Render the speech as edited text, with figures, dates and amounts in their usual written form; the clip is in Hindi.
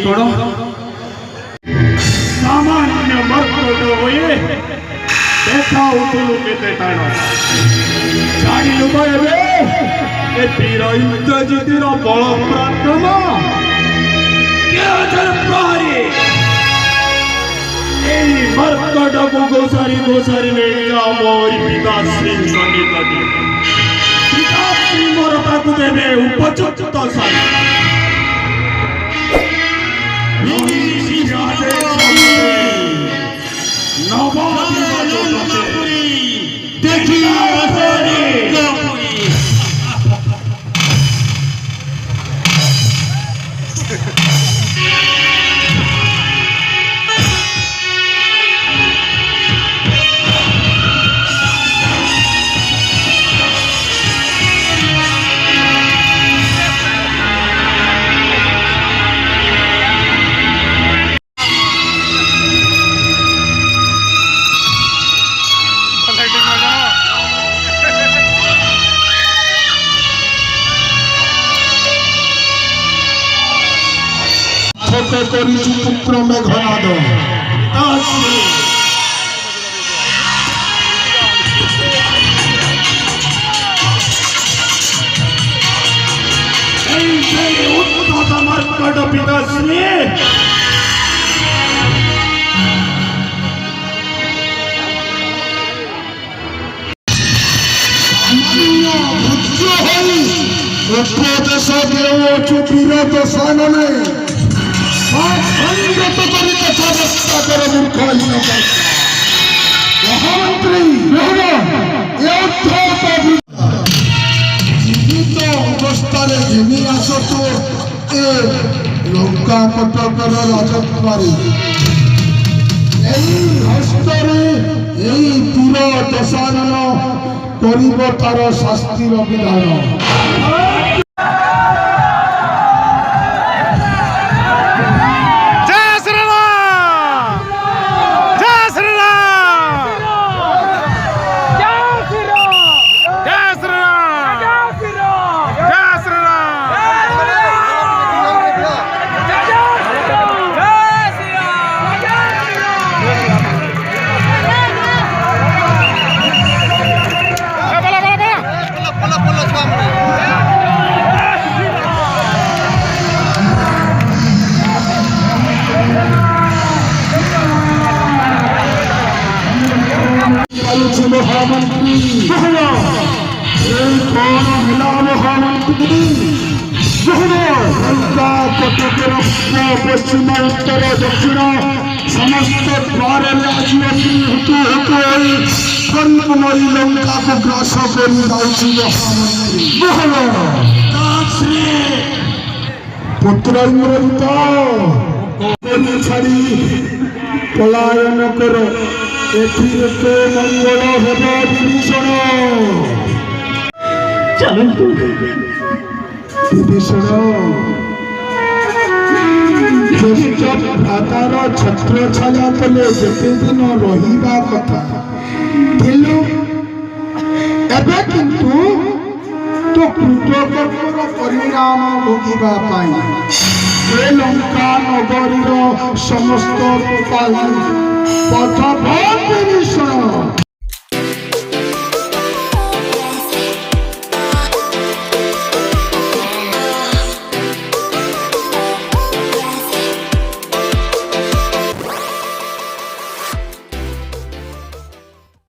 कौन सामान्य मर्कट हुए देखा उठलु केते टाण जानिलु तो एबे ए वीर इंद्रजितिर बल पराक्रम के प्रहरी ए मर्कट को गोसारी ले जाओ मोरी पिता श्री सन्निकट पिता श्री मोर ताकु देबे उपयुक्त सारी पुत्र मेघनाद मर्कट पिताश्री उपदेश देवचु वीर दशानने संगत करित चरस्ता कर मूर्खहीन महामंत्री जीवित अवस्था घिनी आसतु ए लंका कटकर राजकुमारी हस्ତରେ এই তীর দশানନ କରିବ ତାର ଶାସ୍ତିର ବିଧାନ। महामंत्री कौन है महामंत्री लंका कटकर पश्चिम उत्तर दक्षिण समस्त द्वार आज हेतु कर्ममयी लंका को ग्रास कर पुत्र इंद्रजित छाड़ी पलायन कर मंगल हेब विभीषण विभीषण ज्येष्ठ भ्रातार छत्र छाया कले जेते दिन रहिबा कथा थिलु एबे किंतु तो कृतकर्मर परिणाम भोगिबा पाई ए लंका नगरीर समस्त पथ विभीषण